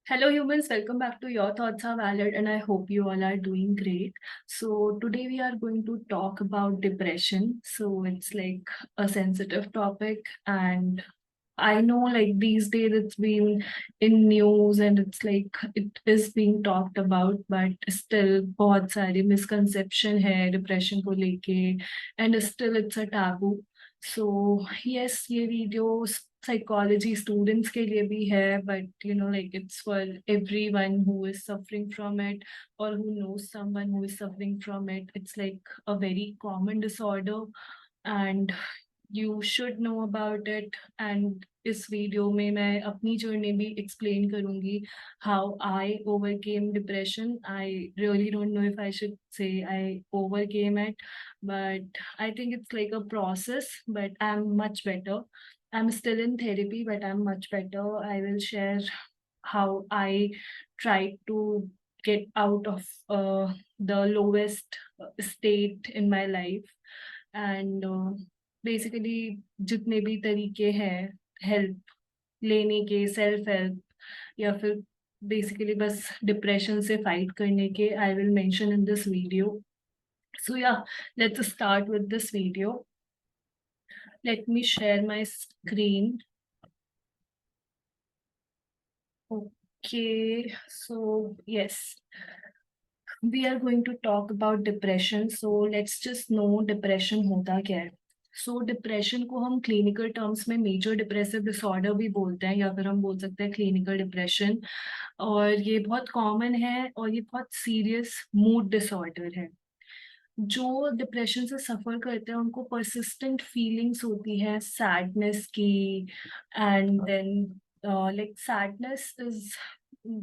Hello, humans. Welcome back to Your Thoughts Are Valid, and I hope you all are doing great. So, today we are going to talk about depression. So, it's like a sensitive topic, and I know like these days it's been in news and it's like it is being talked about, but still बहुत सारी misconception है depression को लेके and still it's a taboo. So yes, ये video psychology students के लिए भी है, but like it's for everyone who is suffering from it or who knows someone who is suffering from it. It's like a very common disorder and you should know about it. And इस video में मैं अपनी journey भी explain करूंगी how I overcame depression. I really don't know if I should say I overcame it, but I think it's like a process, but I'm much better. I'm still in therapy, but I'm much better. I will share how I tried to get out of the lowest state in my life. And basically जितने भी तरीके हैं help लेने के, self help या फिर basically बस depression से फाइट करने के, I will mention in this video. So yeah, let's start with this video. Let me share my screen. Okay, so yes, we are going to talk about depression. So let's just know depression होता क्या है. सो depression को हम clinical terms में major depressive disorder भी बोलते हैं या फिर हम बोल सकते हैं क्लिनिकल डिप्रेशन. और ये बहुत कॉमन है और ये बहुत सीरियस मूड डिसऑर्डर है. जो डिप्रेशन से सफ़र करते हैं उनको परसिस्टेंट फीलिंग्स होती है सैडनेस की. And then like sadness is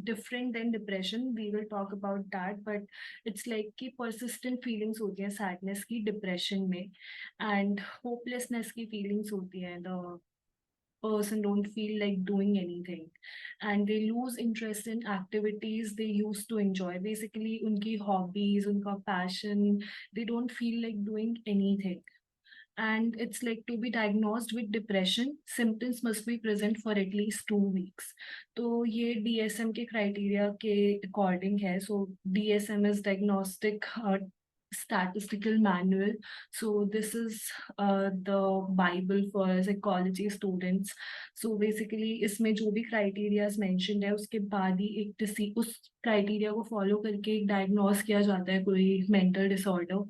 different than depression. We will talk about that, but it's like कि persistent feelings होती हैं sadness की depression में and hopelessness की feelings होती हैं. The person don't feel like doing anything and they lose interest in activities they used to enjoy. Basically उनकी hobbies, उनका passion, they don't feel like doing anything. And it's like to be diagnosed with depression, symptoms must be present for at least 2 weeks. तो ये DSM के criteria के according है. So DSM is diagnostic statistical manual. So this is the Bible for psychology students. So basically इसमें जो भी criterias mentioned है उसके बाद ही एक उस criteria को follow करके एक diagnose किया जाता है कोई mental disorder.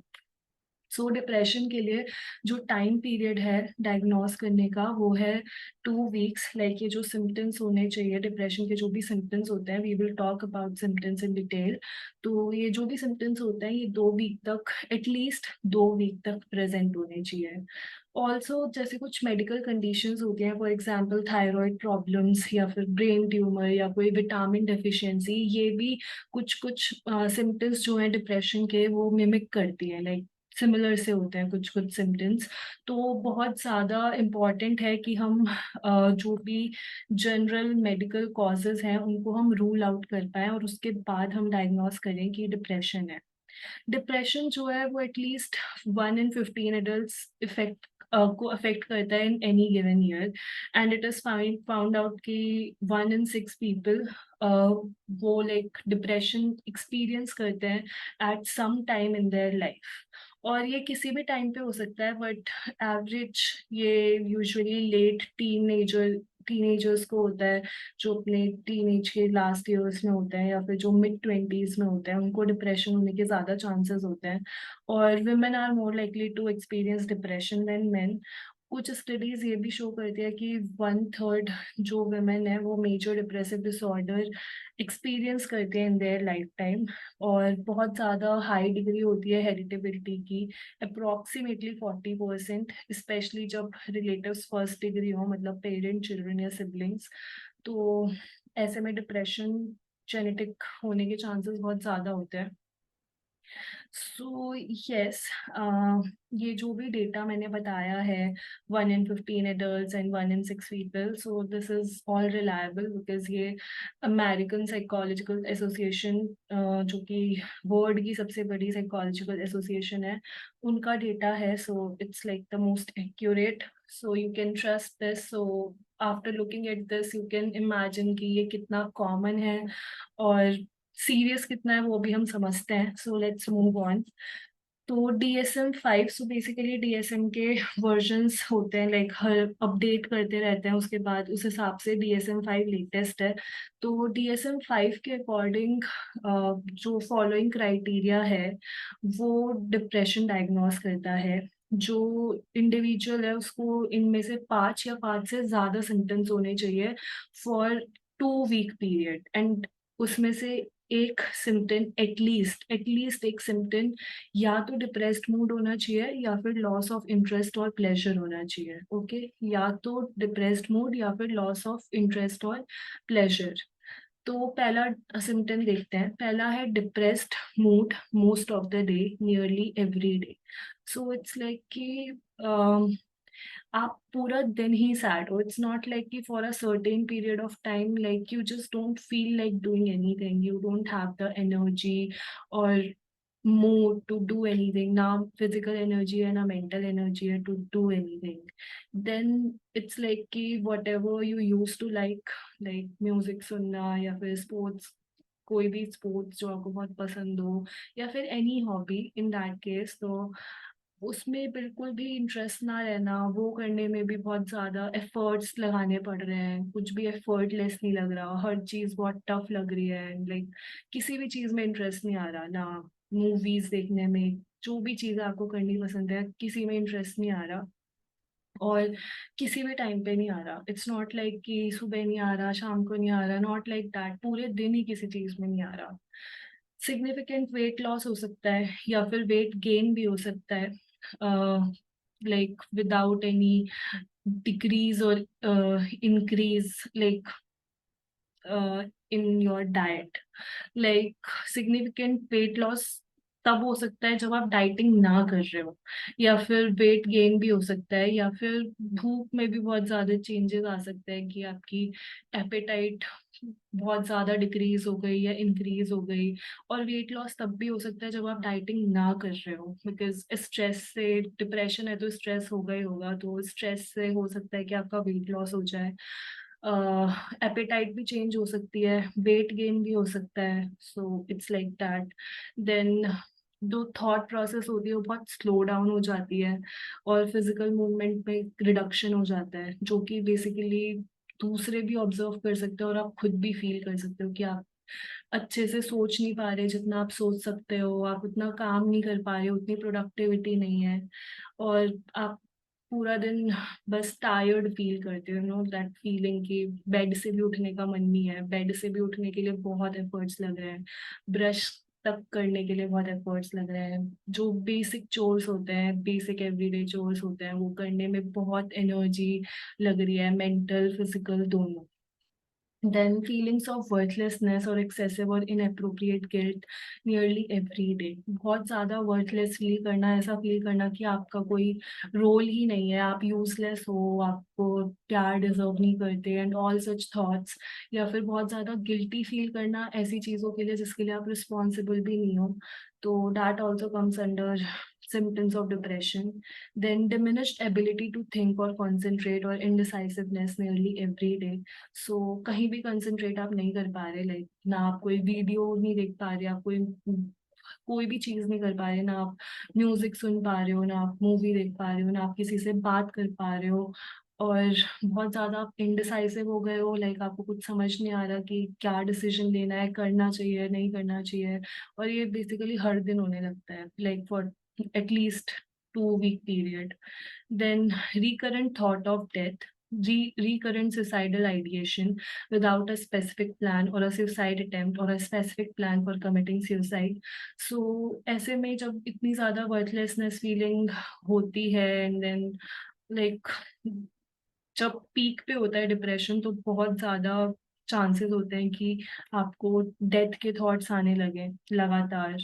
सो डिप्रेशन के लिए जो टाइम पीरियड है डायग्नोस करने का वो है 2 वीक्स. लाइक ये जो सिम्टम्स होने चाहिए डिप्रेशन के, जो भी सिम्टम्स होते हैं, we will talk about symptoms in detail. तो ये जो भी सिम्टम्स होते हैं ये 2 वीक तक, एटलीस्ट 2 वीक तक प्रेजेंट होने चाहिए. ऑल्सो जैसे कुछ मेडिकल कंडीशंस होती हैं, फॉर एग्जांपल थायराइड प्रॉब्लम्स या फिर ब्रेन ट्यूमर या कोई विटामिन डेफिशिएंसी, ये भी कुछ कुछ सिम्टम्स जो हैं डिप्रेशन के वो मिमिक करती है. लाइक सिमिलर से होते हैं कुछ कुछ सिम्टम्स. तो बहुत ज़्यादा इम्पॉर्टेंट है कि हम जो भी जनरल मेडिकल कॉजेज़ हैं उनको हम रूल आउट कर पाएँ और उसके बाद हम डायग्नोस करें कि डिप्रेशन है. डिप्रेशन जो है वो एटलीस्ट 1 in 15 एडल्ट्स को अफेक्ट करता है in any given year. And it is found out कि 1 in 6 पीपल वो लाइक डिप्रेशन एक्सपीरियंस करते हैं at some time in their life. और ये किसी भी टाइम पे हो सकता है, बट एवरेज ये यूजुअली लेट टीनेजर्स को होता है, जो अपने टीनेज के लास्ट ईयर्स में होते हैं या फिर जो मिड 20s में होते हैं, उनको डिप्रेशन होने के ज़्यादा चांसेस होते हैं. और women are more likely to experience depression than men. कुछ स्टडीज ये भी शो करती है कि 1/3 जो वुमेन है वो मेजर डिप्रेसिव डिसऑर्डर एक्सपीरियंस करते हैं इन देयर लाइफ टाइम. और बहुत ज़्यादा हाई डिग्री होती है हेरिटेबिलिटी की, अप्रॉक्सीमेटली 40%, स्पेशली जब रिलेटिव्स फर्स्ट डिग्री हो, मतलब पेरेंट, चिल्ड्रन या सिबलिंग्स. तो ऐसे में डिप्रेशन जेनेटिक होने के चांसेस बहुत ज़्यादा होते हैं. सो यस, ये जो भी डेटा मैंने बताया है 1 in 15 adult and 1 in 6 people, so this is all reliable because ये अमेरिकन साइकोलॉजिकल एसोसिएशन, जो कि वर्ल्ड की सबसे बड़ी साइकोलॉजिकल एसोसिएशन है, उनका डेटा है. So it's like the most accurate, so you can trust this. So after looking at this you can imagine कि ये कितना कॉमन है और सीरियस कितना है वो भी हम समझते हैं. So let's move on. तो DSM-5, सो बेसिकली DSM के वर्जन्स होते हैं, लाइक हर अपडेट करते रहते हैं, उसके बाद उस हिसाब से DSM-5 लेटेस्ट है. तो DSM-5 के अकॉर्डिंग जो फॉलोइंग क्राइटेरिया है वो डिप्रेशन डायग्नोस करता है. जो इंडिविजुअल है उसको इनमें से 5 या 5 से ज़्यादा सिम्टम्स होने चाहिए फॉर 2 वीक पीरियड, एंड उसमें से एक सिम्टम एटलीस्ट एक सिम्टम या तो डिप्रेस्ड मूड होना चाहिए या फिर लॉस ऑफ इंटरेस्ट और प्लेजर होना चाहिए. ओके, या तो डिप्रेस्ड मूड या फिर लॉस ऑफ इंटरेस्ट और प्लेजर. तो पहला सिम्टम देखते हैं. पहला है depressed mood most of the day, nearly every day. So it's like कि आप पूरा दिन ही सैड हो. इट्स नॉट लाइक कि for a certain period of time like you just don't feel like doing anything, you don't have the energy और mood to do anything. ना physical energy है ना mental energy है to do anything. Then it's like कि whatever you used to like music सुनना या फिर sports, कोई भी स्पोर्ट्स जो आपको बहुत पसंद हो या फिर any hobby in that case, तो उसमें बिल्कुल भी इंटरेस्ट ना रहना, वो करने में भी बहुत ज़्यादा एफर्ट्स लगाने पड़ रहे हैं, कुछ भी एफर्टलेस नहीं लग रहा, हर चीज़ बहुत टफ लग रही है, लाइक किसी भी चीज़ में इंटरेस्ट नहीं आ रहा, ना मूवीज़ देखने में, जो भी चीज़ आपको करनी पसंद है किसी में इंटरेस्ट नहीं आ रहा और किसी भी टाइम पे नहीं आ रहा. इट्स नॉट लाइक कि सुबह नहीं आ रहा शाम को नहीं आ रहा, नॉट लाइक दैट, पूरे दिन ही किसी चीज़ में नहीं आ रहा. सिग्निफिकेंट वेट लॉस हो सकता है या फिर वेट गेन भी हो सकता है, लाइक विदाउट एनी डिक्रीज और increase like in your diet. Like significant weight loss तब हो सकता है जब आप डाइटिंग ना कर रहे हो, या फिर वेट गेन भी हो सकता है, या फिर भूख में भी बहुत ज़्यादा चेंजेस आ सकते हैं कि आपकी एपेटाइट बहुत ज़्यादा डिक्रीज हो गई या इंक्रीज हो गई. और वेट लॉस तब भी हो सकता है जब आप डाइटिंग ना कर रहे हो, बिकॉज स्ट्रेस से, डिप्रेशन है तो स्ट्रेस होगा ही होगा, तो स्ट्रेस से हो सकता है कि आपका वेट लॉस हो जाए. एपेटाइट भी चेंज हो सकती है, वेट गेन भी हो सकता है. So it's like that. Then जो थॉट प्रोसेस होती है वो बहुत स्लो डाउन हो जाती है और फिजिकल मूवमेंट में रिडक्शन हो जाता है, जो कि बेसिकली दूसरे भी ऑब्जर्व कर सकते हो और आप खुद भी फील कर सकते हो कि आप अच्छे से सोच नहीं पा रहे जितना आप सोच सकते हो, आप उतना काम नहीं कर पा रहे हो, उतनी प्रोडक्टिविटी नहीं है, और आप पूरा दिन बस टायर्ड फील करते हो. नो दैट फीलिंग कि बेड से भी उठने का मन नहीं है, बेड से भी उठने के लिए बहुत एफर्ट्स लग रहे हैं, ब्रश तक करने के लिए बहुत एफर्ट्स लग रहे हैं, जो बेसिक चोर्स होते हैं, बेसिक एवरीडे चोर्स होते हैं, वो करने में बहुत एनर्जी लग रही है, मेंटल फिजिकल दोनों. Then feelings of worthlessness or excessive or inappropriate guilt nearly every day. बहुत ज़्यादा worthless फील करना, ऐसा फील करना कि आपका कोई रोल ही नहीं है, आप यूजलेस हो, आपको प्यार डिजर्व नहीं करते, एंड ऑल सच थॉट्स. या फिर बहुत ज़्यादा गिल्टी फील करना ऐसी चीज़ों के लिए जिसके लिए आप रिस्पॉन्सिबल भी नहीं हो, तो that also comes under symptoms of depression. Then diminished ability to think or concentrate or indecisiveness nearly every day. सो कहीं भी कंसंट्रेट आप नहीं कर पा रहे, लाइक ना आप कोई वीडियो नहीं देख पा रहे, आप कोई भी चीज नहीं कर पा रहे, ना आप म्यूजिक सुन पा रहे हो, ना आप मूवी देख पा रहे हो, ना आप किसी से बात कर पा रहे हो, और बहुत ज्यादा आप इनडिसाइसिव हो गए हो, लाइक आपको कुछ समझ नहीं आ रहा कि क्या डिसीजन लेना है, करना चाहिए नहीं करना चाहिए. और ये बेसिकली हर दिन होने लगता है, like for at least 2 week period. Then recurrent thought of death, recurrent suicidal ideation without a specific plan or a suicide attempt or a specific plan for committing suicide. So ऐसे में जब इतनी ज़्यादा worthlessness feeling होती है, and then like जब peak पे होता है डिप्रेशन, तो बहुत ज़्यादा चांसेस होते हैं कि आपको डेथ के थॉट्स आने लगे लगातार,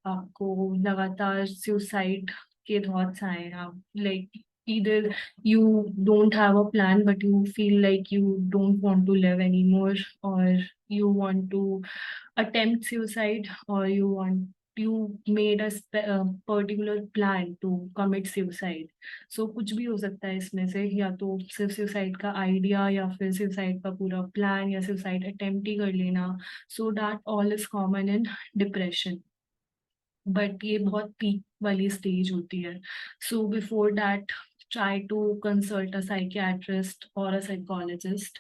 आपको लगातार सुसाइड के थॉट्स आए, आप like either you don't have a plan but you feel like you don't want to live anymore, or you want to attempt suicide, or you want you made a particular plan to commit suicide. So कुछ भी हो सकता है इसमें से, या तो सिर्फ सुसाइड का आइडिया या फिर सुसाइड का पूरा प्लान या सुसाइड अटेम्प्ट ही कर लेना. So that all is common in depression, but ये बहुत पीक वाली स्टेज होती है. So before that try to consult a psychiatrist or a psychologist.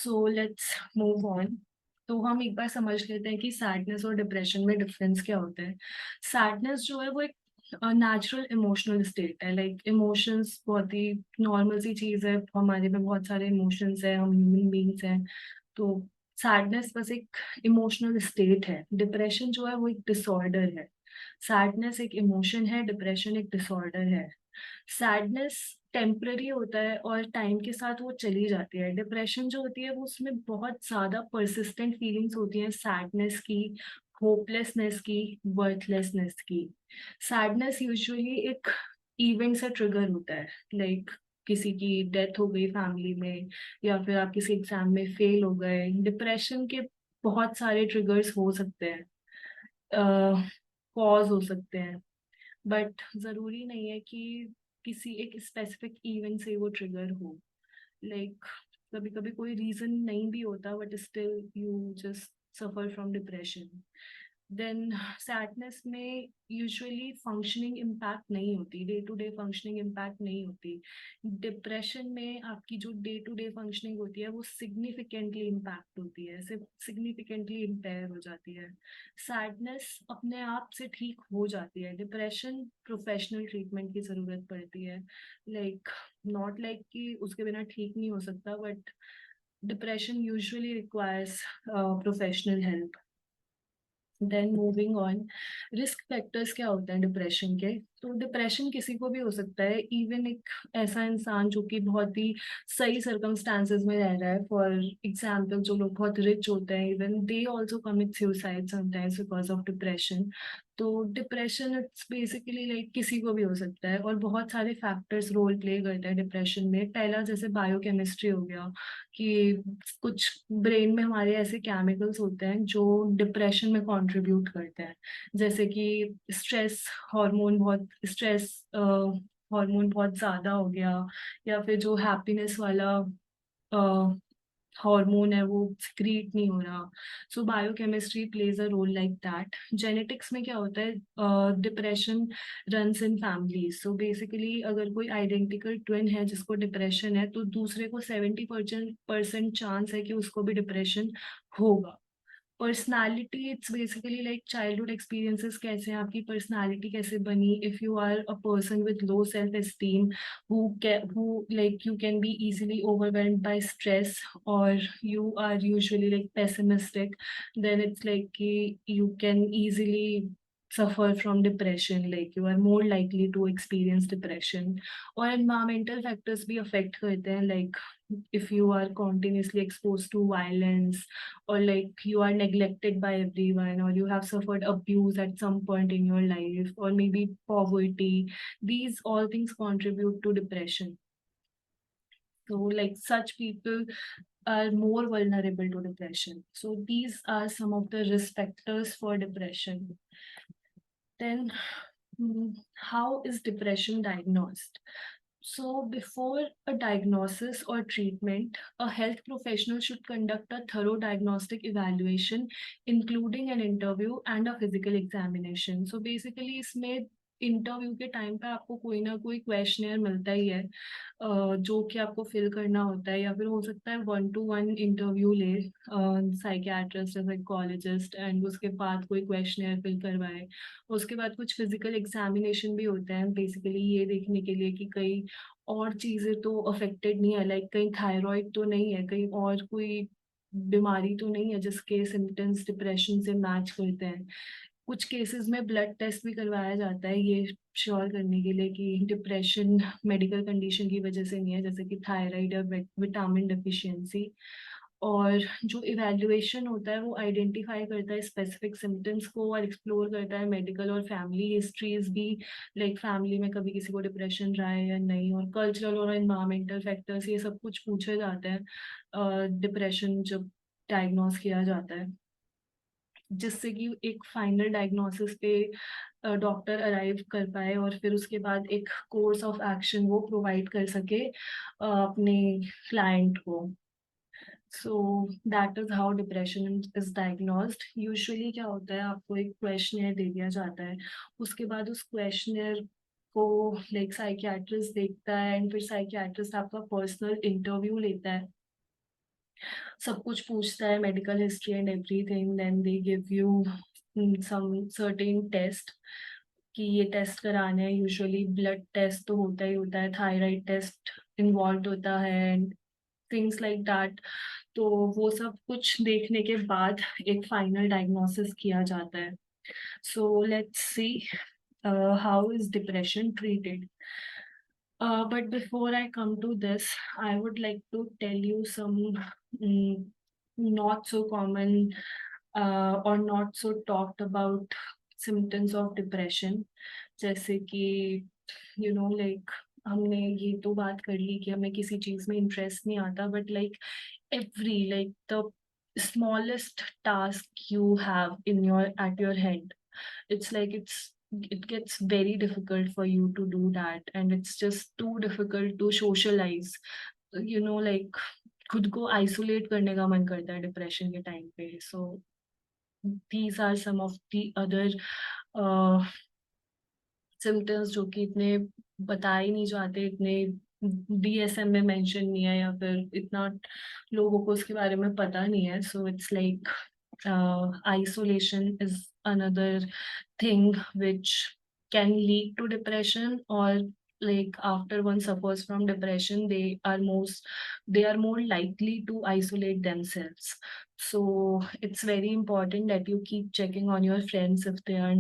So let's move on. तो हम एक बार समझ लेते हैं कि सैडनेस और डिप्रेशन में डिफरेंस क्या होता है. सैडनेस जो है वो एक नेचुरल इमोशनल स्टेट है. लाइक इमोशंस बहुत ही नॉर्मल सी चीज़ है, हमारे में बहुत सारे इमोशंस हैं, हम ह्यूमन बींग्स हैं. तो सैडनेस बस एक इमोशनल स्टेट है. डिप्रेशन जो है वो एक डिसऑर्डर है. सैडनेस एक इमोशन है, डिप्रेशन एक डिसऑर्डर है. सैडनेस टेम्पररी होता है और टाइम के साथ वो चली जाती है. डिप्रेशन जो होती है वो उसमें बहुत ज़्यादा परसिस्टेंट फीलिंग्स होती हैं, सैडनेस की, होपलेसनेस की, वर्थलेसनेस की. सैडनेस यूजुअली एक इवेंट से ट्रिगर होता है. लाइक किसी की डेथ हो गई फैमिली में, या फिर आप किसी एग्जाम में फेल हो गए. डिप्रेशन के बहुत सारे ट्रिगर्स हो सकते हैं, कॉज हो सकते हैं, बट ज़रूरी नहीं है कि किसी एक स्पेसिफिक इवेंट से वो ट्रिगर हो. लाइक कभी कभी कोई रीज़न नहीं भी होता, but still you just suffer from depression. Then sadness में यूजुअली फंक्शनिंग इम्पैक्ट नहीं होती, day to day functioning impact नहीं होती. डिप्रेशन में आपकी जो डे टू डे फंक्शनिंग होती है वो सिग्निफिकेंटली इम्पैक्ट होती है, सिग्निफिकेंटली इम्पेयर हो जाती है. सैडनेस अपने आप से ठीक हो जाती है. डिप्रेशन प्रोफेशनल ट्रीटमेंट की ज़रूरत पड़ती है. लाइक नॉट लाइक कि उसके बिना ठीक नहीं हो सकता, but depression usually requires professional help. Then moving on, risk factors क्या होते हैं डिप्रेशन के. तो डिप्रेशन किसी को भी हो सकता है, इवन एक ऐसा इंसान जो कि बहुत ही सही सर्कमस्टांसेस में रह रहा है. फॉर एग्जाम्पल, जो लोग बहुत रिच होते हैं, even they also commit suicide sometimes because of depression. तो डिप्रेशन इट्स बेसिकली लाइक किसी को भी हो सकता है, और बहुत सारे फैक्टर्स रोल प्ले करते हैं डिप्रेशन में. पहला जैसे बायोकेमिस्ट्री हो गया, कि कुछ ब्रेन में हमारे ऐसे केमिकल्स होते हैं जो डिप्रेशन में कंट्रीब्यूट करते हैं. जैसे कि स्ट्रेस हार्मोन, बहुत स्ट्रेस हार्मोन बहुत ज़्यादा हो गया, या फिर जो हैप्पीनेस वाला हार्मोन है वो सिक्रीट नहीं हो रहा. So biochemistry plays a role like that. Genetics में क्या होता है, depression runs in family. So basically अगर कोई आइडेंटिकल ट्विन है जिसको डिप्रेशन है, तो दूसरे को 70% चांस है कि उसको भी डिप्रेशन होगा. Personality, it's basically like childhood experiences, कैसे हैं आपकी पर्सनालिटी, कैसे बनी. If you are a person with low self esteem, who like you can be easily overwhelmed by stress, or you are usually like pessimistic, then it's like you can easily suffer from depression. Like you are more likely to experience depression. और environmental factors भी affect करते हैं. Like if you are continuously exposed to violence, or like you are neglected by everyone, or you have suffered abuse at some point in your life, or maybe poverty, these all things contribute to depression. So like such people are more vulnerable to depression. So these are some of the risk factors for depression. Then how is depression diagnosed? So before a diagnosis or treatment, a health professional should conduct a thorough diagnostic evaluation, including an interview and a physical examination. So basically इसमें interview के time पे आपको कोई ना कोई questionnaire मिलता ही है, जो कि आपको फिल करना होता है, या फिर हो सकता है 1-to-1 इंटरव्यू ले साइकियाट्रिस्ट या साइकोलॉजिस्ट, एंड उसके बाद कोई क्वेश्चनर फिल करवाए. उसके बाद कुछ फिजिकल एग्जामिनेशन भी होते हैं, बेसिकली ये देखने के लिए कि कई और चीज़ें तो अफेक्टेड नहीं है. लाइक कहीं थायराइड तो नहीं है, कहीं और कोई बीमारी तो नहीं है जिसके सिम्टम्स डिप्रेशन से मैच करते हैं. कुछ केसेस में ब्लड टेस्ट भी करवाया जाता है, ये श्योर करने के लिए कि डिप्रेशन मेडिकल कंडीशन की वजह से नहीं है, जैसे कि थायराइड या विटामिन डिफिशियंसी. और जो इवैल्यूएशन होता है वो आइडेंटिफाई करता है स्पेसिफिक सिम्टम्स को, और एक्सप्लोर करता है मेडिकल और फैमिली हिस्ट्रीज भी. लाइक फैमिली में कभी किसी को डिप्रेशन रहा है या नहीं, और कल्चरल और एनवायरमेंटल फैक्टर्स, ये सब कुछ पूछे जाते हैं डिप्रेशन जब डायग्नोस किया जाता है. जिससे कि एक फाइनल डायग्नोसिस पे डॉक्टर अराइव कर पाए और फिर उसके बाद एक कोर्स ऑफ एक्शन वो प्रोवाइड कर सके अपने क्लाइंट को. सो that is how depression is diagnosed. Usually क्या होता है, आपको एक क्वेश्चनर दे दिया जाता है, उसके बाद उस क्वेश्चनर को लाइक साइकियाट्रिस्ट देखता है एंड फिर साइकियाट्रिस्ट आपका पर्सनल इंटरव्यू लेता है, सब कुछ पूछता है, medical history and everything. Then they give you some certain test कि ये टेस्ट कराना है. यूजुअली ब्लड टेस्ट तो होता ही होता है, थायराइड टेस्ट इन्वॉल्व होता है एंड थिंग्स लाइक दैट. तो वो सब कुछ देखने के बाद एक फाइनल डायग्नोसिस किया जाता है. So let's see how is depression treated. But before I come to this, I would like to tell you some not so common or not so talked about symptoms of depression. जैसे कि like हमने ये तो बात कर ली कि हमें किसी चीज में इंटरेस्ट नहीं आता, but like every like the smallest task you have in your at your head, it's like it gets very difficult for you to do that, and it's just too difficult to socialize. Like खुद को isolate करने का मन करता है depression के time पे. So these are some of the other uh, symptoms जो कि इतने बताए नहीं जाते, इतने डीएसएम में मेंशन नहीं है, या फिर इतना लोगों को उसके बारे में पता नहीं है. So it's like isolation is another thing which can lead to depression, or like after one suffers from depression, they are more likely to isolate themselves. So it's very important that you keep checking on your friends if they are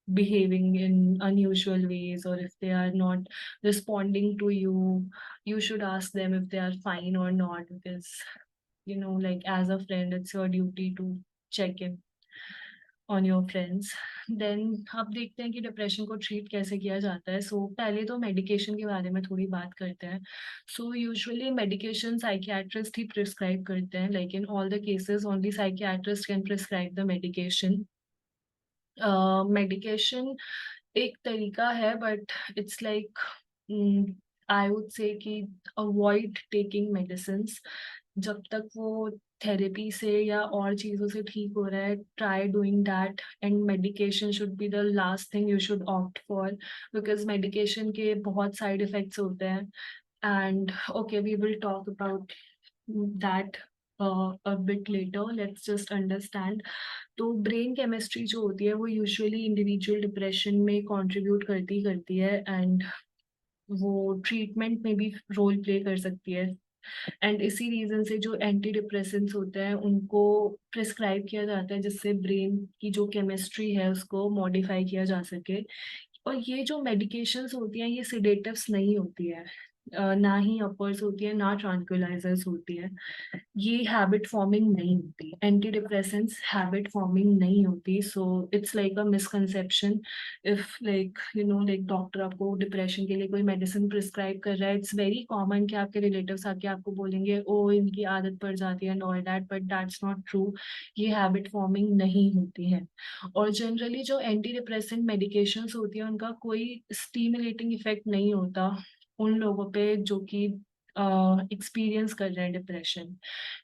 behaving in unusual ways, or if they are not responding to you. You should ask them if they are fine or not, because like as a friend, it's your duty to check in on your friends. Then अब देखते हैं कि depression को treat कैसे किया जाता है. सो पहले तो मेडिकेशन के बारे में थोड़ी बात करते हैं. सो यूजुअली मेडिकेशन साइकियाट्रिस्ट ही प्रिस्क्राइब करते हैं. Like in all the cases only psychiatrist can prescribe the medication. Medication एक तरीका है, but it's like I would say कि अवॉइड टेकिंग मेडिसिन्स जब तक वो थेरेपी से या और चीज़ों से ठीक हो रहा है. Try doing that, and medication should be the last thing you should opt for, because medication के बहुत साइड इफ़ेक्ट्स होते हैं. And okay, we will talk about that a bit later. Let's just understand. तो brain chemistry जो होती है वो usually individual depression में कंट्रीब्यूट करती है, एंड वो ट्रीटमेंट में भी रोल प्ले कर सकती है. एंड इसी रीजन से जो एंटी डिप्रेसेंट्स होते हैं उनको प्रिस्क्राइब किया जाता है, जिससे ब्रेन की जो केमिस्ट्री है उसको मॉडिफाई किया जा सके. और ये जो मेडिकेशंस होती हैं ये सिडेटिव्स नहीं होती है, ना ही अपर्स होती है, ना ट्रांक्विलाइजर्स होती है. ये हैबिट फॉर्मिंग नहीं होती, एंटी डिप्रेसेंट्स हैबिट फॉर्मिंग नहीं होती. सो it's like a misconception. If like doctor आपको डिप्रेशन के लिए कोई मेडिसिन प्रिस्क्राइब कर रहा है, इट्स वेरी कॉमन कि आपके रिलेटिव्स आके आपको बोलेंगे ओ इनकी आदत पड़ जाती है and all that, but that's not true. ये हैबिट फॉर्मिंग नहीं होती है. और जनरली जो एंटी डिप्रेसेंट मेडिकेशंस होती है उनका कोई स्टीमुलेटिंग इफेक्ट नहीं होता उन लोगों पे जो कि एक्सपीरियंस कर रहे हैं डिप्रेशन.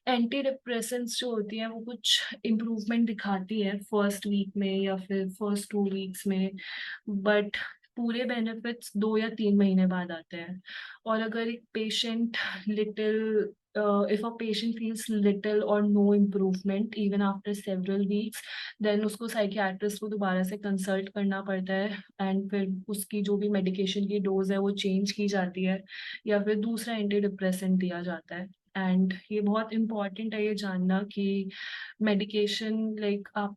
एंटी डिप्रेसेंट्स जो होती हैं वो कुछ इम्प्रूवमेंट दिखाती है फर्स्ट वीक में या फिर फर्स्ट 2 वीक्स में, बट पूरे बेनिफिट्स 2 या 3 महीने बाद आते हैं. और अगर एक patient little if a patient feels little or no improvement even after several weeks, then उसको साइकियाट्रिस्ट को दोबारा से कंसल्ट करना पड़ता है, एंड फिर उसकी जो भी मेडिकेशन की डोज है वो चेंज की जाती है, या फिर दूसरा एंटी डिप्रेसेंट दिया जाता है. एंड ये बहुत इम्पॉर्टेंट है ये जानना कि मेडिकेशन लाइक आप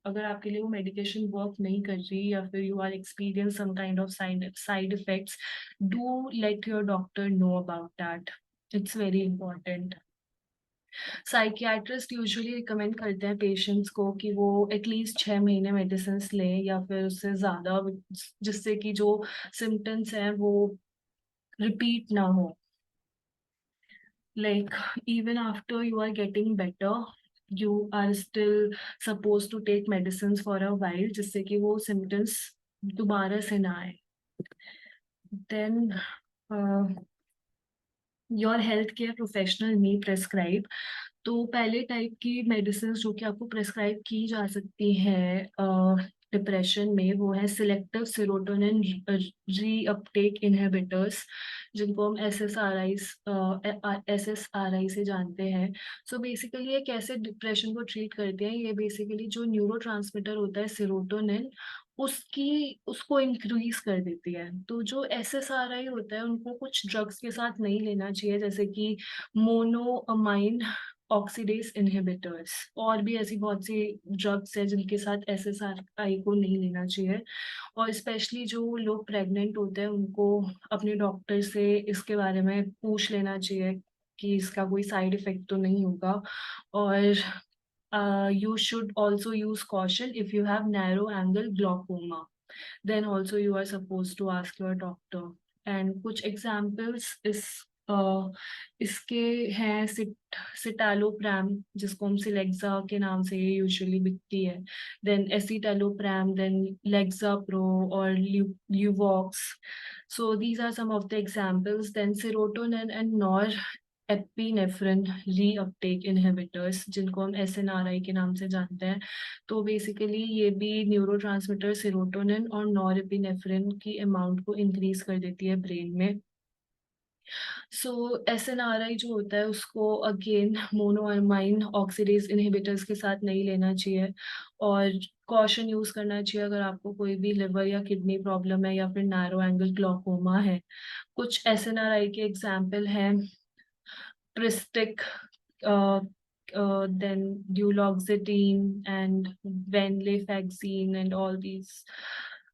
अगर आपके लिए वो मेडिकेशन वर्क नहीं कर रही या फिर you are experience some kind of side effects, do let your doctor know about that. It's very important. Psychiatrist usually recommend करते हैं पेशेंट्स को कि वो एटलीस्ट 6 महीने मेडिसिन लें या फिर उससे ज़्यादा, जिससे कि जो सिम्टम्स हैं वो रिपीट ना हो. Like even after you are getting better, you are still supposed to take medicines for a while, जिससे कि वो symptoms दोबारा से ना आए. Then your health care professional may prescribe. तो पहले टाइप की मेडिसिन जो कि आपको प्रेस्क्राइब की जा सकती है डिप्रेशन में, वो है सिलेक्टिव सेरोटोनिन रीअपटेक इनहिबिटर्स, जिनको हम एस एस आर आई से जानते हैं. सो बेसिकली ये कैसे डिप्रेशन को ट्रीट करते हैं, ये बेसिकली जो न्यूरो होता है सेरोटोनिन, उसको इंक्रीज कर देती है. तो जो एसएसआरआई होता है उनको कुछ ड्रग्स के साथ नहीं लेना चाहिए, जैसे कि मोनोअमाइन ऑक्सीडेज इनहिबिटर्स. और भी ऐसी बहुत सी ड्रग्स है जिनके साथ एसएसआरआई को नहीं लेना चाहिए. और स्पेशली जो लोग प्रेग्नेंट होते हैं उनको अपने डॉक्टर से इसके बारे में पूछ लेना चाहिए कि इसका कोई साइड इफेक्ट तो नहीं होगा. और you should also use caution if you have narrow angle glaucoma. Then also you are supposed to ask your doctor. And कुछ examples इसके हैं सिटालोप्रैम, जिसको हम सिलेक्सा के नाम से ये यूजुअली बिकती है. देन एसिटालोप्रैम, देन लेक्सा प्रो और ल्यूवॉक्स. So these are some of the examples. Then serotonin and epinephrine reuptake inhibitors, जिनको हम एसएनआरआई के नाम से जानते हैं. तो बेसिकली ये भी न्यूरोट्रांसमीटर सेरोटोनिन और नॉरएपिनेफ्रिन की अमाउंट को इंक्रीज कर देती है ब्रेन में. सो एसएनआरआई जो होता है उसको अगेन मोनोअमाइन ऑक्सीडेज इनहिबिटर्स के साथ नहीं लेना चाहिए. और कॉशन यूज करना चाहिए अगर आपको कोई भी लिवर या किडनी प्रॉब्लम है या फिर नैरो एंगल ग्लॉकोमा है. कुछ एसएनआरआई के एग्जाम्पल हैं Pristic, then duloxetine and venlafaxine, and all these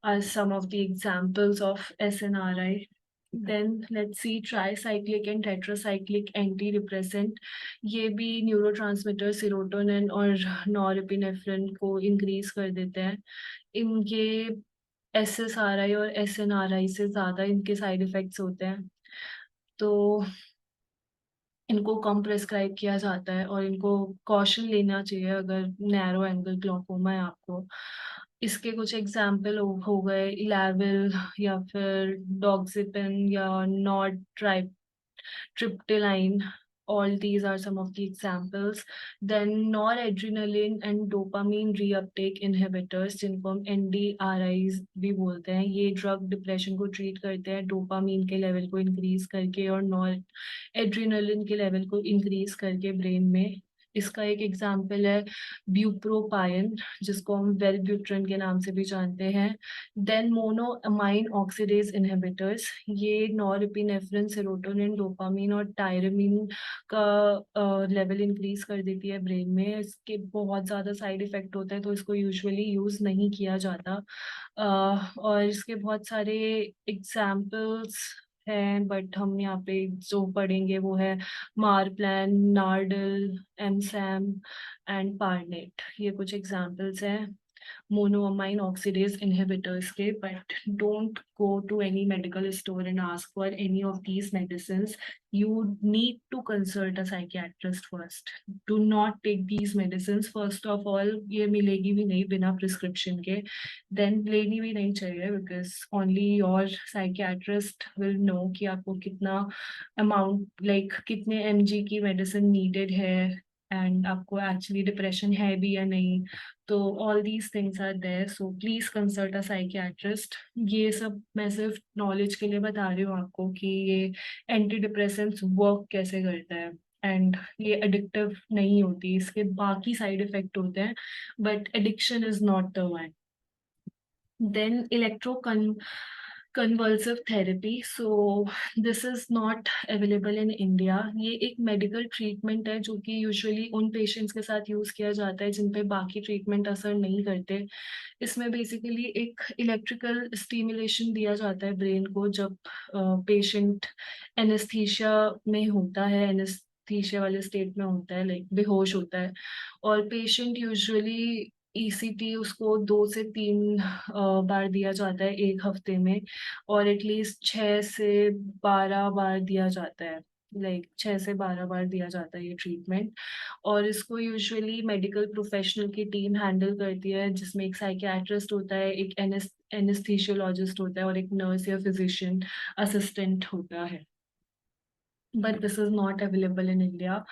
are some of the examples of SNRI. Then let's see tricyclic and tetracyclic antidepressant. ये भी न्यूरोट्रांसमीटर सेरोटोनिन और नॉरएपिनेफ्रिन को इंक्रीज कर देते हैं. इनके एसएसआरआई और एसएनआरआई से ज़्यादा इनके साइड इफ़ेक्ट्स होते हैं, तो इनको कम प्रेस्क्राइब किया जाता है और इनको कॉशन लेना चाहिए अगर नैरो एंगल ग्लॉकोमा है आपको. इसके कुछ एग्जाम्पल हो गए इलेविल या फिर डॉक्सिपिन या not triptyline. All these are some of the examples. Then noradrenaline and dopamine reuptake inhibitors, जिनको हम NDRIs भी बोलते हैं. ये ड्रग डिप्रेशन को ट्रीट करते हैं डोपामीन के लेवल को इंक्रीज करके और नॉर एड्रीनलिन के लेवल को इंक्रीज करके ब्रेन में. इसका एक एग्जाम्पल है ब्यूप्रोपायन, जिसको हम वेलब्यूट्रिन के नाम से भी जानते हैं. देन मोनोअमाइन ऑक्सीडेज इनहिबिटर्स, ये नॉरएपिनेफ्रिन सेरोटोनिन डोपामीन और टायरामीन का लेवल इंक्रीज कर देती है ब्रेन में. इसके बहुत ज़्यादा साइड इफेक्ट होता है तो इसको यूजुअली यूज़ नहीं किया जाता. और इसके बहुत सारे एग्जाम्पल्स हैं, बट हम यहाँ पे जो पढ़ेंगे वो है मारप्लान, नार्डल, एमसैम एंड पार्नेट. ये कुछ एग्जाम्पल्स हैं monoamine oxidase inhibitors के. But don't go to any medical store and ask for any of these medicines. You need to consult a psychiatrist first. Do not take these medicines. First of all, ये मिलेगी भी नहीं बिना prescription के. Then लेनी भी नहीं चाहिए, because only your psychiatrist will know कि आपको कितना amount, like कितने mg की medicine needed है and आपको actually depression है भी या नहीं. तो all these things are there, so please consult a psychiatrist. ये सब मैं सिर्फ नॉलेज के लिए बता रही हूँ आपको कि ये एंटी डिप्रेसेंट्स वर्क कैसे करता है. एंड ये एडिक्टिव नहीं होती, इसके बाकी साइड इफेक्ट होते हैं, but addiction is not the one. Then convulsive therapy. So this is not available in India. ये एक मेडिकल ट्रीटमेंट है जो कि यूजुअली उन पेशेंट्स के साथ यूज़ किया जाता है जिन पे बाकी ट्रीटमेंट असर नहीं करते. इसमें बेसिकली एक इलेक्ट्रिकल स्टिमुलेशन दिया जाता है ब्रेन को जब पेशेंट एनेस्थीसिया में होता है, एनेस्थीसिया वाले स्टेट में होता है, लाइक बेहोश होता है. और पेशेंट यूजुअली ईसीटी उसको 2 से 3 बार दिया जाता है एक हफ्ते में, और एटलीस्ट 6 से 12 बार दिया जाता है. लाइक 6 से 12 बार दिया जाता है ये ट्रीटमेंट। और इसको यूजुअली मेडिकल प्रोफेशनल की टीम हैंडल करती है, जिसमें एक साइकियाट्रिस्ट होता है, एक एनेस्थीसियोलॉजिस्ट होता है और एक नर्स या फिजिशियन असिस्टेंट होता है। But this is not available in India.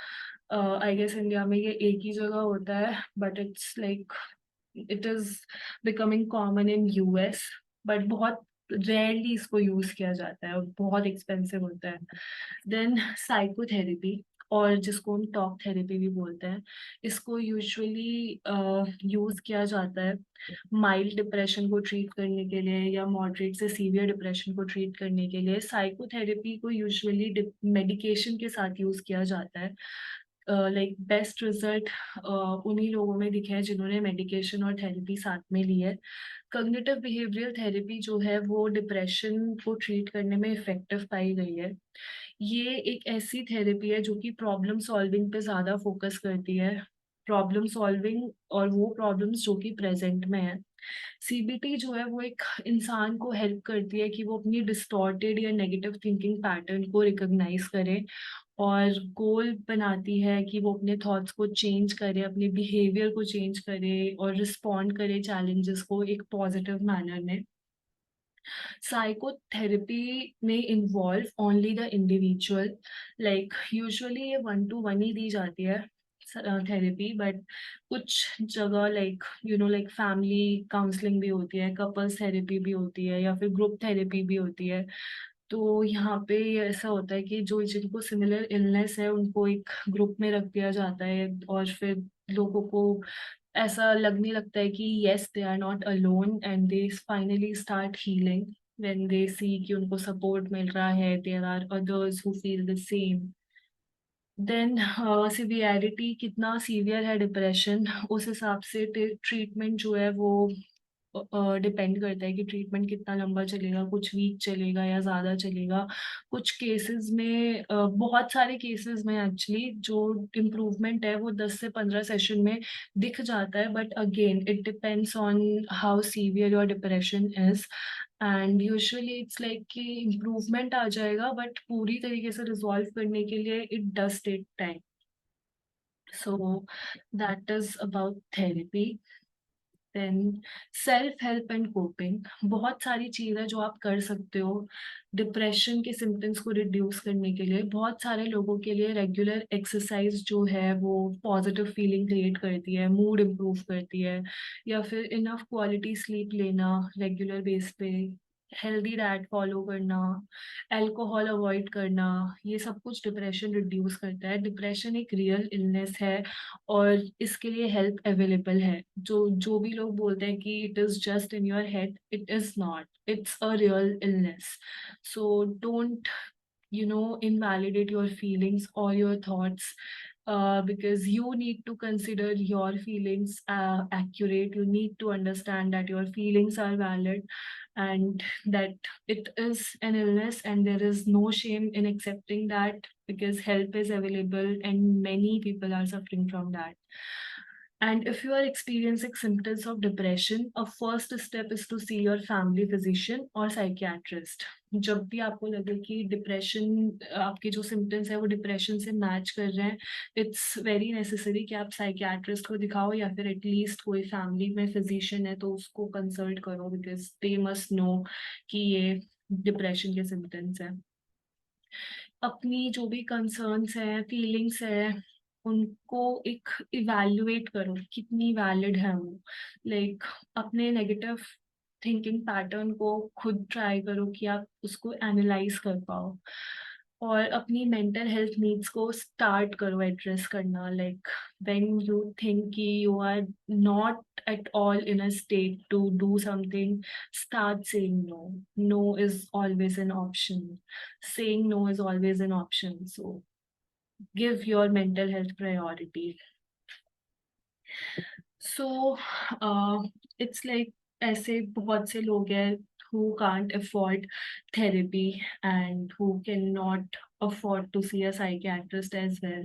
I guess India में ये एक ही जगह होता है, but it's like it is becoming common in US, but बहुत रेयरली इसको यूज किया जाता है और बहुत एक्सपेंसिव होता है। देन साइकोथेरेपी, और जिसको हम टॉक थेरेपी भी बोलते हैं, इसको यूजुअली यूज किया जाता है माइल्ड डिप्रेशन को ट्रीट करने के लिए या मॉडरेट से सीवियर डिप्रेशन को ट्रीट करने के लिए। साइकोथेरेपी को यूजुअली मेडिकेशन के साथ यूज किया जाता है। लाइक बेस्ट रिजल्ट उन्हीं लोगों में दिखे हैं जिन्होंने मेडिकेशन और थेरेपी साथ में ली है। कॉग्निटिव बिहेवियरल थेरेपी जो है वो डिप्रेशन को ट्रीट करने में इफेक्टिव पाई गई है। ये एक ऐसी थेरेपी है जो कि प्रॉब्लम सॉल्विंग पे ज़्यादा फोकस करती है, प्रॉब्लम सॉल्विंग और वो प्रॉब्लम्स जो कि प्रेजेंट में है। सीबीटी जो है वो एक इंसान को हेल्प करती है कि वो अपनी डिस्टॉर्टेड या नेगेटिव थिंकिंग पैटर्न को रिकॉग्नाइज करे, और गोल बनाती है कि वो अपने थॉट्स को चेंज करे, अपने बिहेवियर को चेंज करे और रिस्पॉन्ड करे चैलेंजेस को एक पॉजिटिव मैनर में। साइकोथेरेपी में involve only the individual, like usually ये 1-to-1 ही दी जाती है थेरेपी, बट कुछ जगह लाइक लाइक फैमिली काउंसलिंग भी होती है, कपल्स थेरेपी भी होती है, या फिर ग्रुप थेरेपी भी होती है। तो यहाँ पे ऐसा होता है कि जो जिनको सिमिलर इलनेस है उनको एक ग्रुप में रख दिया जाता है, और फिर लोगों को ऐसा लगने लगता है कि yes they are not alone, and they finally start healing when they see कि उनको सपोर्ट मिल रहा है, there are others who feel the same. Then severity, कितना सीवियर है डिप्रेशन, उस हिसाब से ट्रीटमेंट जो है वो डिपेंड करता है कि ट्रीटमेंट कितना लंबा चलेगा, कुछ वीक चलेगा या ज़्यादा चलेगा। कुछ केसेस में बहुत सारे केसेस में एक्चुअली जो इम्प्रूवमेंट है वो 10 से 15 सेशन में दिख जाता है, but again it depends on how severe your depression is. And usually it's like कि इम्प्रूवमेंट आ जाएगा, बट पूरी तरीके से रिजॉल्व करने के लिए it does take time. So that is about therapy. Then self help and coping, बहुत सारी चीज़ें जो आप कर सकते हो डिप्रेशन के सिम्टम्स को रिड्यूस करने के लिए। बहुत सारे लोगों के लिए रेगुलर एक्सरसाइज जो है वो पॉजिटिव फीलिंग क्रिएट करती है, मूड इम्प्रूव करती है, या फिर इनफ क्वालिटी स्लीप लेना रेगुलर बेस पे, हेल्दी डाइट फॉलो करना, अल्कोहल अवॉइड करना, ये सब कुछ डिप्रेशन रिड्यूस करता है। डिप्रेशन एक रियल इलनेस है और इसके लिए हेल्प अवेलेबल है। जो जो भी लोग बोलते हैं कि it is just in your head, it is not, it's a real illness. So don't invalidate your feelings or your thoughts, because you need to consider your feelings accurate. You need to understand that your feelings are valid and that it is an illness, and there is no shame in accepting that, because help is available and many people are suffering from that. And if you are experiencing symptoms of depression, a first step is to see your family physician or psychiatrist. जब भी आपको लगे कि depression, आपके जो symptoms है वो depression से मैच कर रहे हैं, इट्स वेरी नेसेसरी कि आप साइकियाट्रिस्ट को दिखाओ, या फिर एटलीस्ट कोई फैमिली में फिजिशियन है तो उसको कंसल्ट करो, बिकॉज दे मस्ट नो कि ये डिप्रेशन के सिम्टम्स हैं। अपनी जो भी कंसर्न्स हैं, फीलिंग्स हैं, उनको एक इवैल्यूएट करो कितनी वैलिड है वो। लाइक अपने नेगेटिव थिंकिंग पैटर्न को खुद ट्राई करो कि आप उसको एनालाइज कर पाओ, और अपनी मेंटल हेल्थ नीड्स को स्टार्ट करो एड्रेस करना। लाइक व्हेन यू थिंक कि you are not at all in a state to do something, start saying no. No is always an option. Saying no is always an option. So give your mental health priority. So it's like ऐसे बहुत से लोग हैं who can't afford therapy and who cannot afford to see a psychiatrist as well,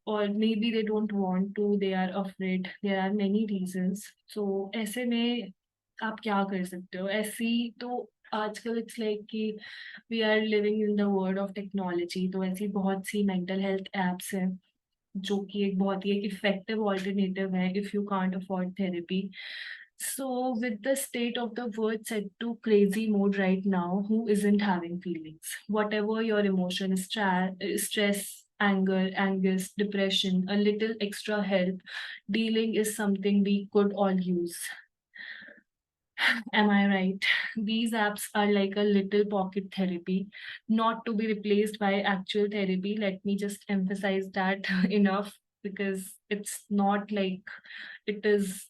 or maybe they don't want to, they are afraid, there are many reasons. So ऐसे में आप क्या कर सकते हो? ऐसी तो आजकल इट्स लाइक कि we are living in the world of technology, तो ऐसी बहुत सी मेंटल हेल्थ एप्स हैं जो कि एक बहुत ही एक इफेक्टिव ऑल्टरनेटिव है if you can't afford therapy. So with the state of the world set to crazy mode right now, who isn't having feelings? Whatever your emotion, stress, anger, angst, depression, a little extra help dealing is something we could all use. Am I right? These apps are like a little pocket therapy, not to be replaced by actual therapy. Let me just emphasize that enough, because it's not like it is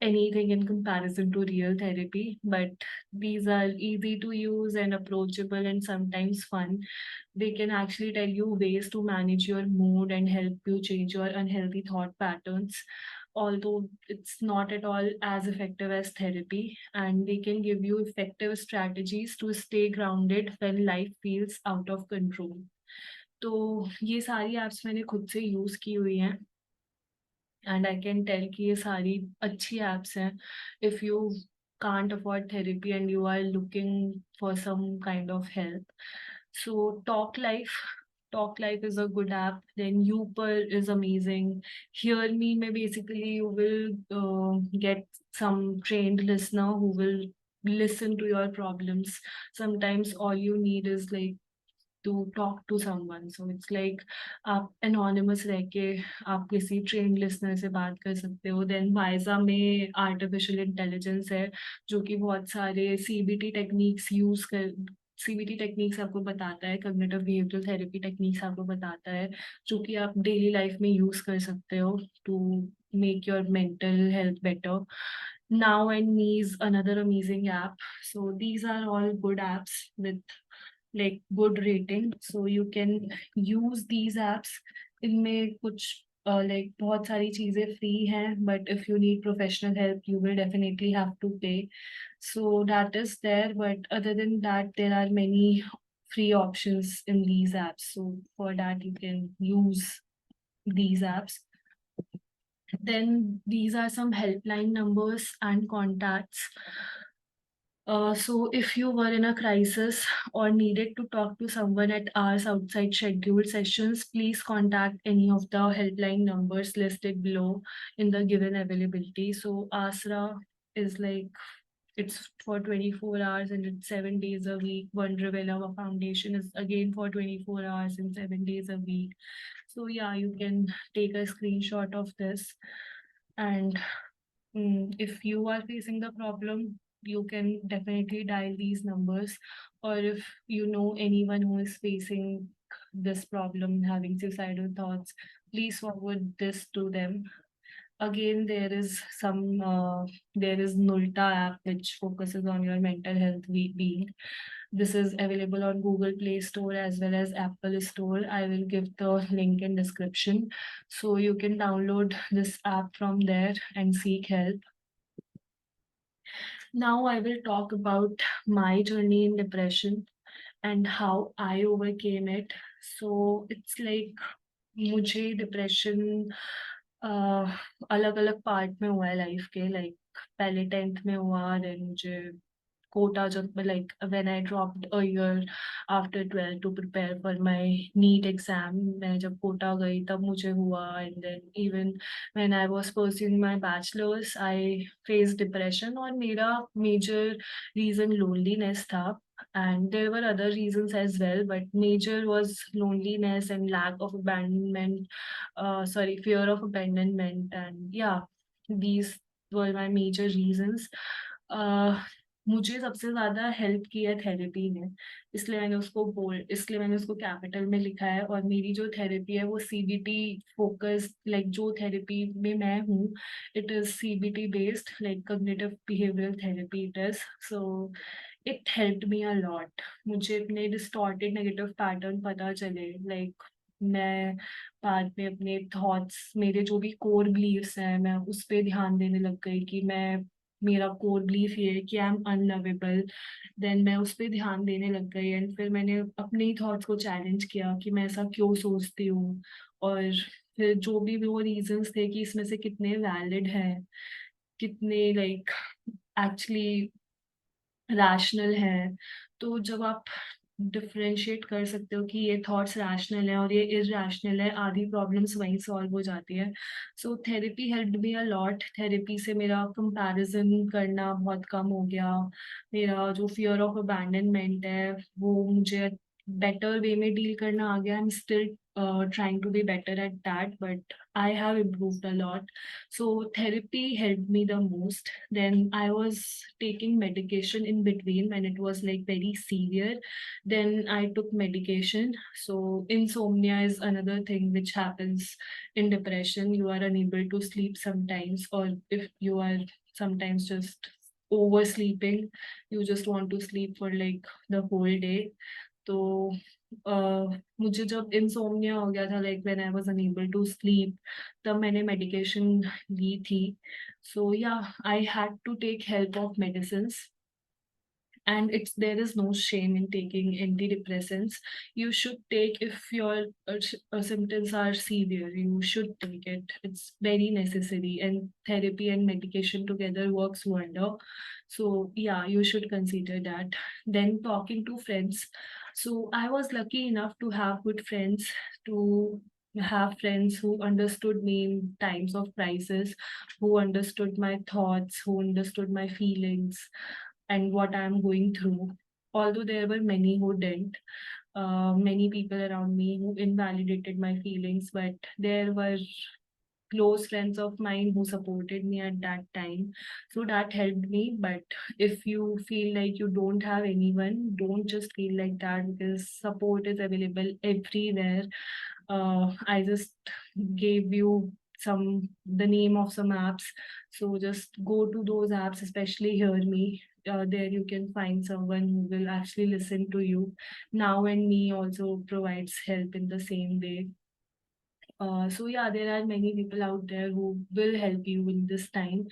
anything in comparison to real therapy. But these are easy to use and approachable and sometimes fun. They can actually tell you ways to manage your mood and help you change your unhealthy thought patterns, although it's not at all as effective as therapy. And they can give you effective strategies to stay grounded when life feels out of control. तो ये सारी apps मैंने खुद से use की हुई हैं, and I can tell कि ये सारी अच्छी एप्स हैं if you can't afford therapy and you are looking for some kind of help. So talk life is a good app. Then Uper is amazing. HearMe में basically you will get some trained listener who will listen to your problems. Sometimes all you need is like to talk to someone. So it's like आप anonymous रह के आप किसी trained listener से बात कर सकते हो. Then वाइजा में artificial intelligence है जो कि बहुत सारे CBT टेक्निक्स आपको बताता है, कॉग्निटिव बिहेवियरल थेरेपी टेक्निक्स आपको बताता है, जो कि आप डेली लाइफ में यूज कर सकते हो to make your mental health better. Now and Me is another amazing app. So these are all good apps with like good rating, so you can use these apps. इनमें कुछ like बहुत सारी चीजें free हैं, but if you need professional help you will definitely have to pay. So that is there, but other than that there are many free options in these apps, so for that you can use these apps. Then these are some helpline numbers and contacts. So if you were in a crisis or needed to talk to someone at hours outside scheduled sessions, please contact any of the helpline numbers listed below in the given availability. So ASRA is like, it's for 24 hours and it's 7 days a week. One Revella Foundation is again for 24 hours and 7 days a week. So yeah, you can take a screenshot of this, and if you are facing the problem, you can definitely dial these numbers. Or if you know anyone who is facing this problem, having suicidal thoughts, please forward this to them. Again, there is nULTA app which focuses on your mental health being. This is available on Google Play Store as well as Apple Store. I will give the link in description, so you can download this app from there and seek help. Now I will talk about my journey in depression and how I overcame it. So it's like मुझे depression अलग अलग part में हुआ है life के. Like पहले 10th में हुआ, देन मुझे कोटा जब like when I dropped a year after 12 to prepare for my NEET exam, मैं जब कोटा गई तब मुझे हुआ. And then even when I was pursuing my bachelor's I faced depression, और मेरा major reason loneliness था. And there were other reasons as well, but major was loneliness and lack of abandonment, fear of abandonment. And yeah, these were my major reasons. मुझे सबसे ज़्यादा help की है therapy ने, इसलिए मैंने उसको कैपिटल में लिखा है. और मेरी जो थेरेपी है वो सीबीटी फोकस, लाइक जो थेरेपी में मैं हूँ, it is CBT based, like cognitive behavioural therapy it is. So it helped me a lot. मुझे अपने डिस्टॉर्टेड नेगेटिव पैटर्न पता चले. लाइक मैं बाद में अपने थॉट्स, मेरे जो भी कोर बिलीव्स हैं, मैं उस पर ध्यान देने लग गई कि मेरा कोर बिलीफ ये है कि आई एम अनलवेबल. देन मैं उस पर ध्यान देने लग गई, एंड फिर मैंने अपने ही थॉट्स को चैलेंज किया कि मैं ऐसा क्यों सोचती हूँ. और फिर जो भी वो रीजंस थे कि इसमें से कितने वैलिड हैं, कितने लाइक एक्चुअली रैशनल है। तो जब आप डिफरेंशिएट कर सकते हो कि ये थॉट्स रैशनल है और ये इरैशनल है, आधी प्रॉब्लम्स वहीं सॉल्व हो जाती है। So therapy helped me a lot. Therapy से मेरा कंपैरिजन करना बहुत कम हो गया। मेरा जो फियर ऑफ अबैंडनमेंट है वो मुझे बेटर वे में डील करना आ गया। I am still trying to be better at that, but I have improved a lot. So therapy helped me the most. Then I was taking medication in between when it was like very severe. Then I took medication. So insomnia is another thing which happens in depression. You are unable to sleep sometimes, or if you are sometimes just oversleeping, you just want to sleep for like the whole day. तो मुझे जब insomnia हो गया था, like when I was unable to sleep, तब मैंने medication ली थी। So yeah, I had to take help of medicine, and it's there is no shame in taking antidepressants. You should take, if your symptoms are severe, you should take it. It's very necessary, and therapy and medication together works wonder. So yeah, you should consider that. Then talking to friends. So I was lucky enough to have good friends, to have friends who understood me in times of crisis, who understood my thoughts, who understood my feelings and what I'm going through. Although there were many who didn't, many people around me who invalidated my feelings, but there were close friends of mine who supported me at that time. So that helped me. But if you feel like you don't have anyone, don't just feel like that, because support is available everywhere. I just gave you the name of some apps. So just go to those apps, especially HearMe. There you can find someone who will actually listen to you. Now and Me also provides help in the same way. So yeah, there are many people out there who will help you in this time,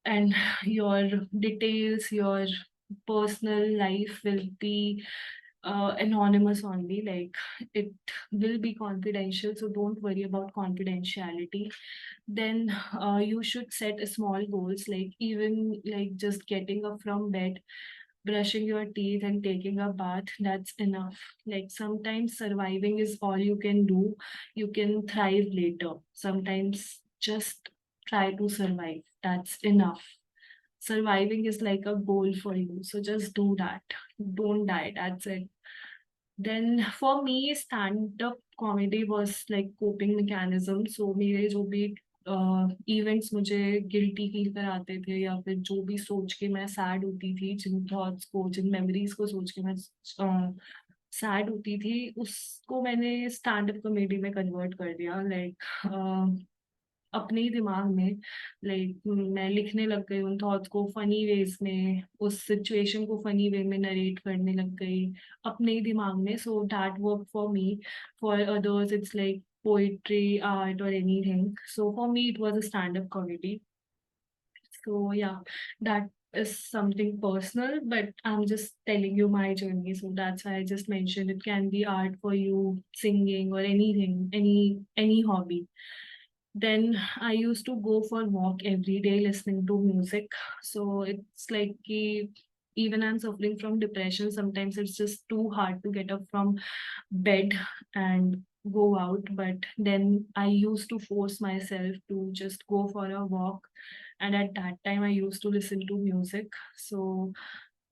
and your details, your personal life will be anonymous only. Like, it will be confidential, so don't worry about confidentiality. Then you should set small goals, like even like just getting up from bed, brushing your teeth and taking a bath. That's enough. Like, sometimes surviving is all you can do. You can thrive later. Sometimes just try to survive. That's enough. Surviving is like a goal for you. So just do that. Don't die. That's it. Then for me, stand-up comedy was like coping mechanism. So मेरे जो भी events मुझे guilty feel कराते थे, या फिर जो भी सोच के मैं सैड होती थी, जिन थॉट्स को, जिन मेमोरीज को सोच के मैं सैड होती थी, उसको मैंने स्टैंड अप कॉमेडी में कन्वर्ट कर दिया। लाइक अपने ही दिमाग में, लाइक मैं लिखने लग गई उन थॉट्स को फनी वेज में, उस सिचुएशन को फनी वे में नरेट करने लग गई अपने ही दिमाग में। So that work for me. For others it's like poetry, art और anything. So for me it was a stand up comedy. So yeah, that is something personal, but I'm just telling you my journey. So that's why I just mentioned it can be art for you, singing or anything, any hobby. Then I used to go for walk every day listening to music. So it's like even I'm suffering from depression, sometimes it's just too hard to get up from bed and go out. But then I used to force myself to just go for a walk. And at that time, I used to listen to music. So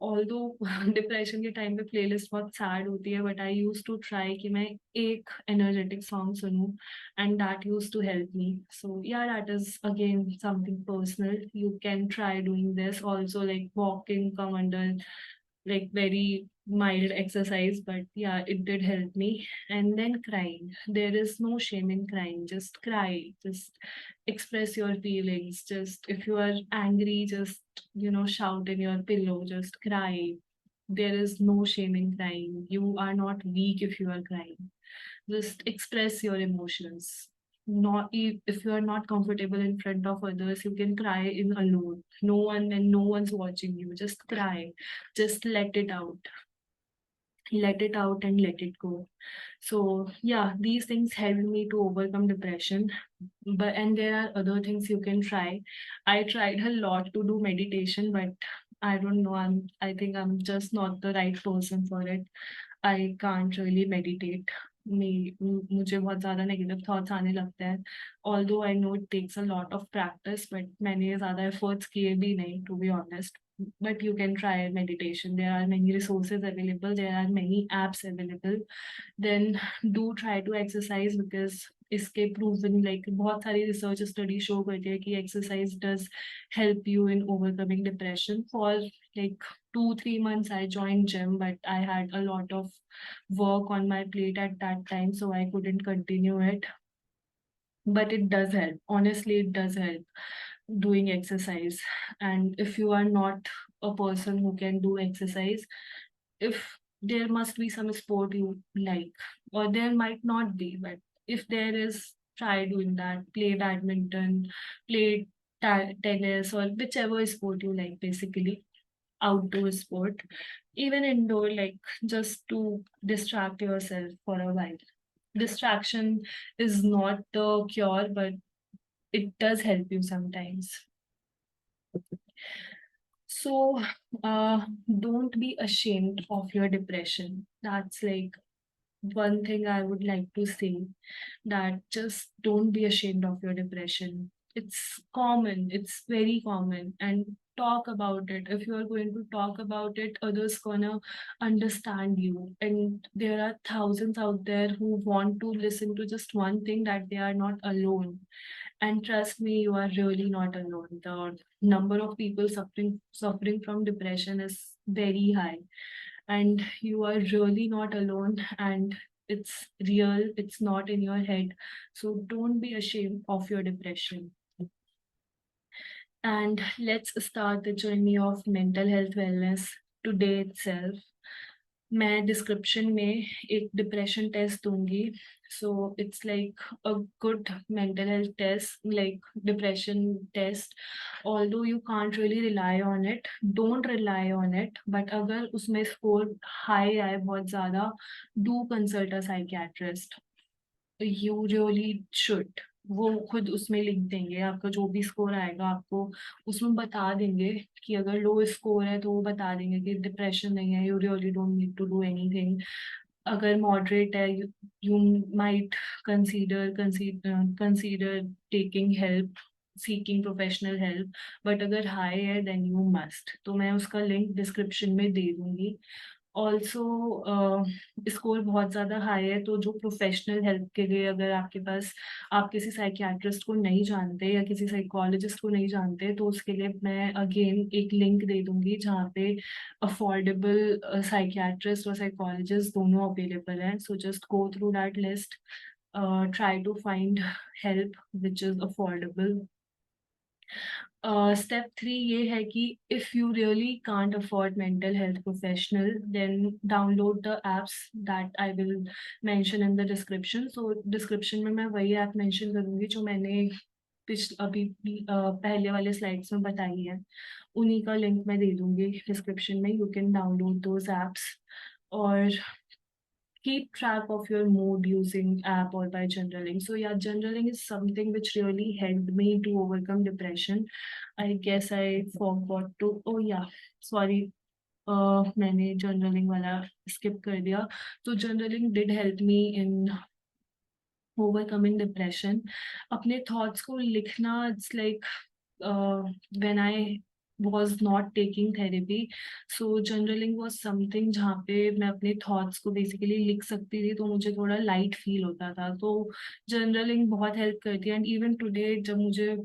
although depression के time पे playlist बहुत sad होती है, but I use to try कि मैं एक energetic song सुनूं, and that use to help me. So yeah, that is again something personal. You can try doing this also, like walking come under like very mild exercise, but yeah, it did help me. And then crying, there is no shame in crying. Just cry, just express your feelings. Just if you are angry, just shout in your pillow, just cry. There is no shame in crying. You are not weak if you are crying. Just express your emotions. Not if you are not comfortable in front of others, you can cry in alone. No one, and no one's watching you. Just cry. Just let it out. let it out and let it go. So yeah, these things helped me to overcome depression. And there are other things you can try. I tried a lot to do meditation, but I don't know, I think I'm just not the right person for it. I can't really meditate. मुझे बहुत ज़्यादा negative thoughts आने लगते हैं. Although I know it takes a lot of practice, but मैंने ज़्यादा efforts किए भी नहीं, to be honest. But you can try meditation. There are many resources available. There are many apps available. Then do try to exercise, because इसके proven like बहुत सारी research study show करती है कि exercise does help you in overcoming depression. For like 2-3 months I joined gym, but I had a lot of work on my plate at that time, so I couldn't continue it. But it does help. Honestly, it does help doing exercise. And if you are not a person who can do exercise, if there must be some sport you like, or there might not be, but if there is, try doing that. Play badminton, play tennis, or whichever sport you like, basically outdoor sport, even indoor, like just to distract yourself for a while. Distraction is not the cure, but it does help you sometimes. So, don't be ashamed of your depression. That's like one thing I would like to say, that just don't be ashamed of your depression. It's common, it's very common, and talk about it. If you are going to talk about it, others gonna understand you. And there are thousands out there who want to listen to just one thing, that they are not alone. And trust me, you are really not alone. The number of people suffering from depression is very high, and you are really not alone. And it's real, it's not in your head. So don't be ashamed of your depression. And let's start the journey of mental health wellness today itself. मैं description में एक depression test दूंगी. So it's like a good mental health test, like depression test. Although you can't really rely on it, don't rely on it. But अगर उसमें score high आए बहुत ज़्यादा, do consult a psychiatrist. You really should. वो खुद उसमें लिख देंगे, आपका जो भी स्कोर आएगा आपको उसमें बता देंगे. कि अगर लो स्कोर है तो वो बता देंगे कि डिप्रेशन नहीं है, you really don't need to do anything. अगर मॉडरेट है, you might consider taking help, seeking professional help. But अगर हाई है देन यू मस्ट. तो मैं उसका लिंक डिस्क्रिप्शन में दे दूंगी. ऑल्सो स्कोर बहुत ज़्यादा हाई है, तो जो प्रोफेशनल हेल्प के लिए, अगर आपके पास, आप किसी साइकियाट्रिस्ट को नहीं जानते या किसी साइकोलॉजिस्ट को नहीं जानते, तो उसके लिए मैं अगेन एक लिंक दे दूंगी जहाँ पे अफोर्डेबल साइकियाट्रिस्ट और साइकोलॉजिस्ट दोनों अवेलेबल हैं. So just go through that list, try to find help which is affordable. Step 3 ये है कि if you really can't afford mental health professional, then download the apps that I will mention in the description. So description में मैं वही app mention करूँगी जो मैंने अभी पहले वाले स्लाइड्स में बताई है. उन्हीं का लिंक मैं दे दूँगी डिस्क्रिप्शन में. You can download those apps. और keep track of your mood using app or by journaling. So yeah, journaling is something which really helped me to overcome depression. I guess I forgot to, oh yeah, sorry, मैंने journaling वाला skip कर दिया. So journaling did help me in overcoming depression. अपने thoughts को लिखना, it's like when I was not taking therapy, so journaling was something जहाँ पे मैं अपने thoughts को basically लिख सकती थी, तो मुझे थोड़ा light feel होता था. तो journaling बहुत help करती है. And even today जब मुझे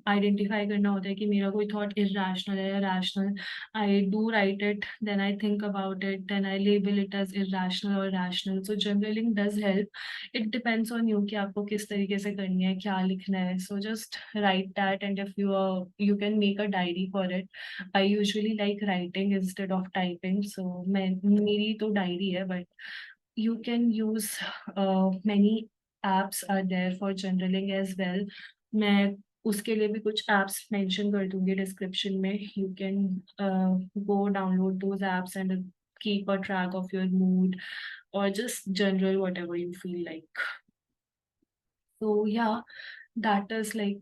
आइडेंटिफाई करना होता है कि मेरा कोई थॉट इरेशनल है या rational, I do write it, then I think about it, then I label it as irrational और rational. So journaling does help. It depends on you कि आपको किस तरीके से करनी है, क्या लिखना है. So just write that, and if you can make a diary for it. I usually like writing instead of typing, so मेरी तो डायरी है. But you can use many apps are there for journaling as well. मैं उसके लिए भी कुछ apps mention कर दूंगी description में. You can go download those apps and keep a track of your mood, or just general whatever you feel like. So yeah, that is like,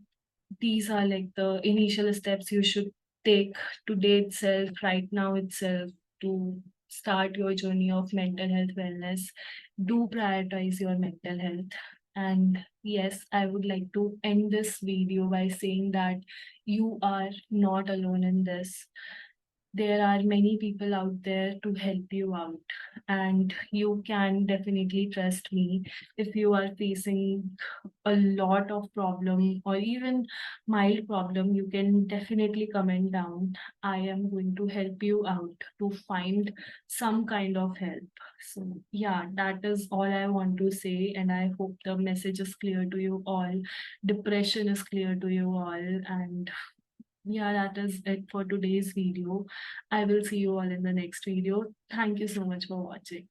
these are like the initial steps you should take today itself, right now itself, to start your journey of mental health wellness. Do prioritize your mental health. And yes, I would like to end this video by saying that you are not alone in this. There are many people out there to help you out, and you can definitely trust me. If you are facing a lot of problem or even mild problem, you can definitely comment down. I am going to help you out to find some kind of help. So yeah, that is all I want to say, and I hope the message is clear to you all, depression is clear to you all. And yeah, that is it for today's video. I will see you all in the next video. Thank you so much for watching.